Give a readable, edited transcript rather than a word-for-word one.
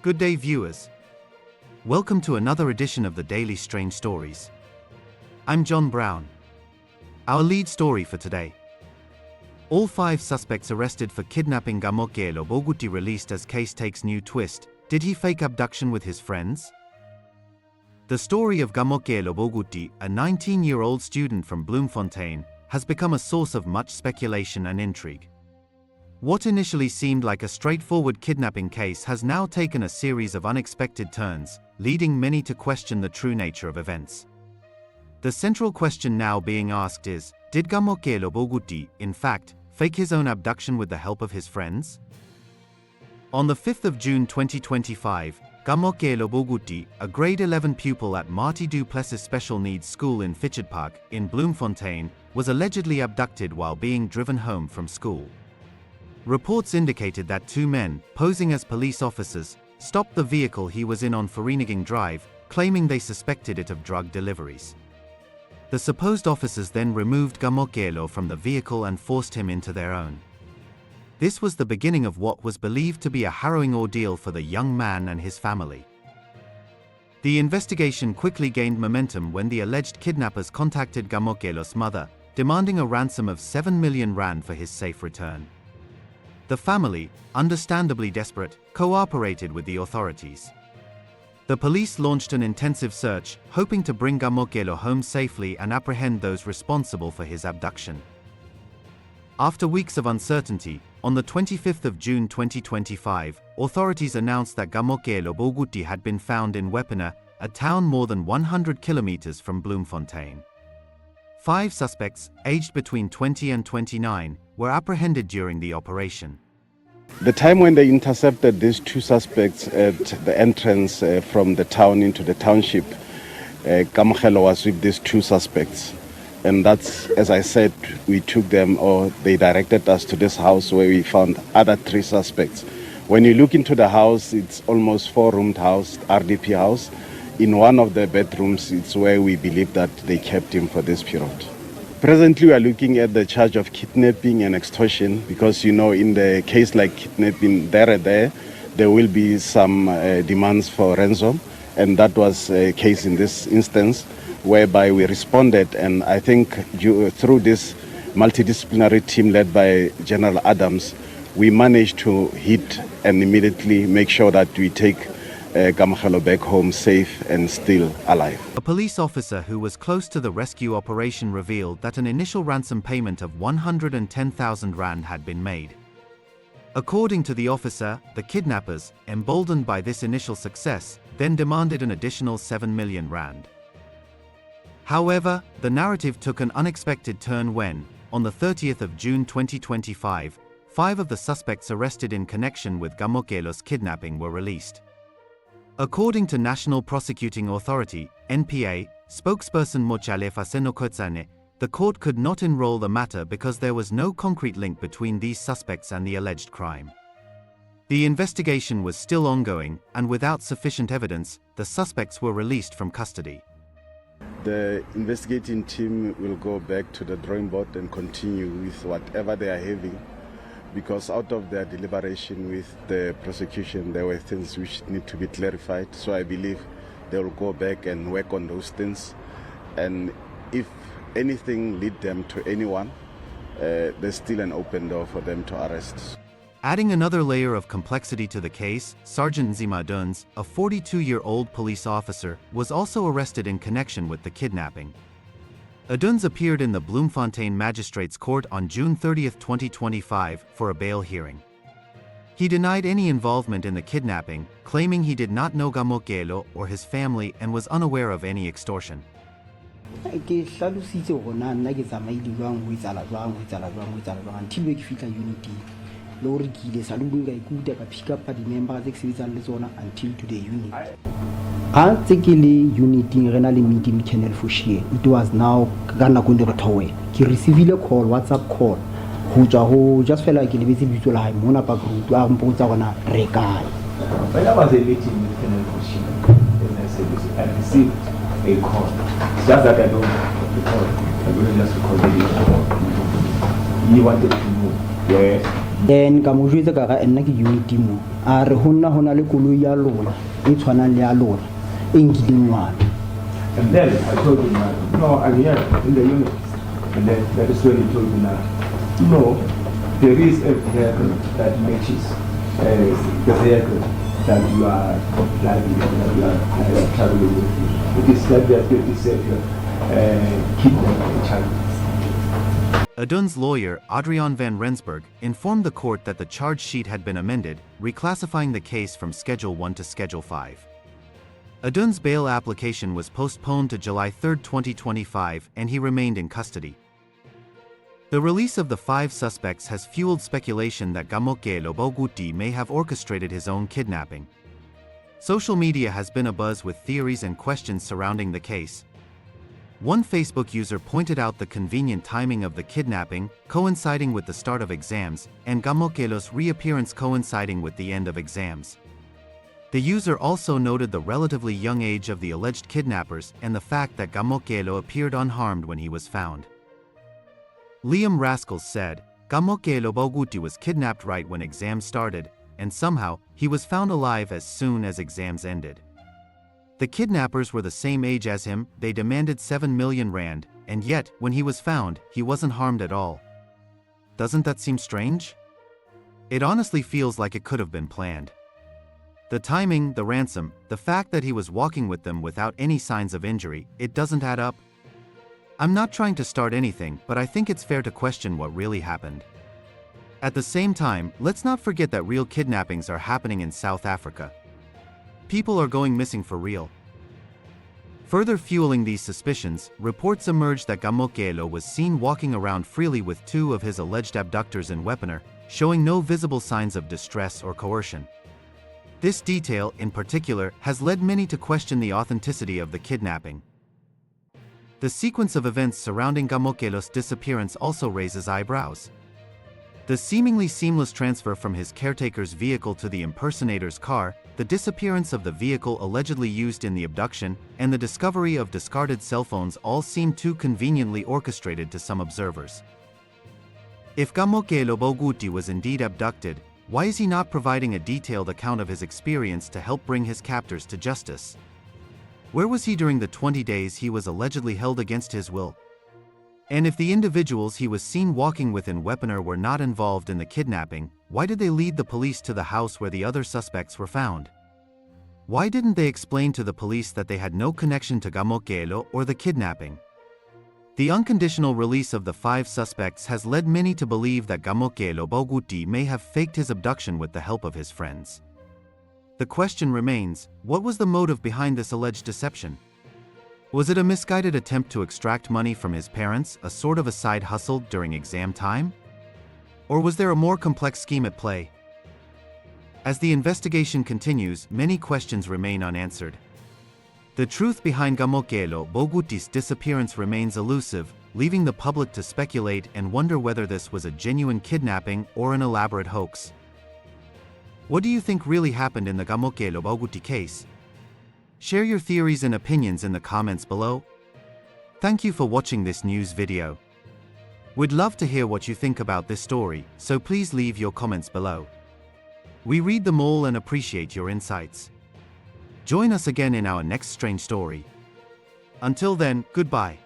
Good day, viewers. Welcome to another edition of the Daily Strange Stories. I'm John Brown. Our lead story for today. All 5 suspects arrested for kidnapping Kamogelo Baukudi released as case takes new twist. Did he fake abduction with his friends? The story of Kamogelo Baukudi, a 19-year-old student from Bloemfontein, has become a source of much speculation and intrigue. What initially seemed like a straightforward kidnapping case has now taken a series of unexpected turns, leading many to question the true nature of events. The central question now being asked is, did Kamogelo Baukudi, in fact, fake his own abduction with the help of his friends? On the 5th of June 2025, Kamogelo Baukudi, a grade 11 pupil at Martie Plessis Special Needs School in Fichard in Bloemfontein, was allegedly abducted while being driven home from school. Reports indicated that 2 men, posing as police officers, stopped the vehicle he was in on Vereeniging Drive, claiming they suspected it of drug deliveries. The supposed officers then removed Kamogelo from the vehicle and forced him into their own. This was the beginning of what was believed to be a harrowing ordeal for the young man and his family. The investigation quickly gained momentum when the alleged kidnappers contacted Kamogelo's mother, demanding a ransom of 7 million rand for his safe return. The family, understandably desperate, cooperated with the authorities. The police launched an intensive search, hoping to bring Kamogelo home safely and apprehend those responsible for his abduction. After weeks of uncertainty, on the 25th of June 2025, authorities announced that Kamogelo Baukudi had been found in Wepener, a town more than 100 kilometers from Bloemfontein. 5 suspects, aged between 20 and 29, were apprehended during the operation. The time when they intercepted these 2 suspects at the entrance from the town into the township, Kamogelo was with these 2 suspects. And that's, as I said, we took them, or they directed us to this house where we found other 3 suspects. When you look into the house, it's almost 4-roomed house, RDP house. In one of the bedrooms, it's where we believe that they kept him for this period. Presently, we are looking at the charge of kidnapping and extortion because, in the case like kidnapping, there will be some demands for ransom. And that was a case in this instance whereby we responded. And I think through this multidisciplinary team led by General Adams, we managed to hit and immediately make sure that we take Kamogelo back home safe and still alive. A police officer who was close to the rescue operation revealed that an initial ransom payment of 110,000 rand had been made. According to the officer, the kidnappers, emboldened by this initial success, then demanded an additional 7 million rand. However, the narrative took an unexpected turn when, on the 30th of June 2025, 5 of the suspects arrested in connection with Kamogelo's kidnapping were released. According to National Prosecuting Authority, NPA, spokesperson Mojalefa Senokoatsane, the court could not enroll the matter because there was no concrete link between these suspects and the alleged crime. The investigation was still ongoing, and without sufficient evidence, the suspects were released from custody. The investigating team will go back to the drawing board and continue with whatever they are having, because out of their deliberation with the prosecution, there were things which need to be clarified. So I believe they will go back and work on those things. And if anything lead them to anyone, there's still an open door for them to arrest. Adding another layer of complexity to the case, Sergeant Nzima Duns, a 42-year-old police officer, was also arrested in connection with the kidnapping. Aduns appeared in the Bloemfontein Magistrates Court on June 30, 2025, for a bail hearing. He denied any involvement in the kidnapping, claiming he did not know Kamogelo or his family and was unaware of any extortion. Lori kile salungu ga ikuta ka pick up di members tse sebetsang le tsona until to the unit. Ha tsekele unit re na le meeting channel for share. It was now ka nako le re thowe. Ke received a call, WhatsApp call. Ho tswa ho just fela ke lebetse bitso la hae mona pa group a mpotsa gona re kae. When I was a meeting with channel for share, I received a call. Just that I don't know the call. I will just recorded it. He wanted to know where Then ka mo jwetsa ka ga nna ke unity mo. A re hona le koloi ya lona e tshwanang le ya lona e nkileng ngwana. And then I told him, no, I'm here in the unit. And then that is when he told me now, no, there is a vehicle that matches the vehicle that you are driving, that you are traveling with. It is that they are going to say kidnapping a child. Adun's lawyer, Adriaan van Rensburg, informed the court that the charge sheet had been amended, reclassifying the case from Schedule 1 to Schedule 5. Adun's bail application was postponed to July 3, 2025, and he remained in custody. The release of the 5 suspects has fueled speculation that Kamogelo Baukudi may have orchestrated his own kidnapping. Social media has been abuzz with theories and questions surrounding the case. One Facebook user pointed out the convenient timing of the kidnapping, coinciding with the start of exams, and Kamogelo's reappearance coinciding with the end of exams. The user also noted the relatively young age of the alleged kidnappers and the fact that Kamogelo appeared unharmed when he was found. Liam Rascals said, Kamogelo Baukudi was kidnapped right when exams started, and somehow, he was found alive as soon as exams ended. The kidnappers were the same age as him, they demanded 7 million rand, and yet, when he was found, he wasn't harmed at all. Doesn't that seem strange? It honestly feels like it could have been planned. The timing, the ransom, the fact that he was walking with them without any signs of injury, it doesn't add up. I'm not trying to start anything, but I think it's fair to question what really happened. At the same time, let's not forget that real kidnappings are happening in South Africa. People are going missing for real. Further fueling these suspicions, reports emerged that Kamogelo was seen walking around freely with 2 of his alleged abductors in Wepener, showing no visible signs of distress or coercion. This detail, in particular, has led many to question the authenticity of the kidnapping. The sequence of events surrounding Kamogelo's disappearance also raises eyebrows. The seemingly seamless transfer from his caretaker's vehicle to the impersonator's car, the disappearance of the vehicle allegedly used in the abduction, and the discovery of discarded cell phones all seem too conveniently orchestrated to some observers. If Kamogelo Baukudi was indeed abducted, why is he not providing a detailed account of his experience to help bring his captors to justice? Where was he during the 20 days he was allegedly held against his will? And if the individuals he was seen walking with in Wepener were not involved in the kidnapping, why did they lead the police to the house where the other suspects were found? Why didn't they explain to the police that they had no connection to Kamogelo or the kidnapping? The unconditional release of the 5 suspects has led many to believe that Kamogelo Baukudi may have faked his abduction with the help of his friends. The question remains, what was the motive behind this alleged deception? Was it a misguided attempt to extract money from his parents, a sort of a side hustle during exam time? Or was there a more complex scheme at play? As the investigation continues, many questions remain unanswered. The truth behind Kamogelo Baukudi's disappearance remains elusive, leaving the public to speculate and wonder whether this was a genuine kidnapping or an elaborate hoax. What do you think really happened in the Kamogelo Baukudi case? Share your theories and opinions in the comments below. Thank you for watching this news video. We'd love to hear what you think about this story, so please leave your comments below. We read them all and appreciate your insights. Join us again in our next strange story. Until then, goodbye.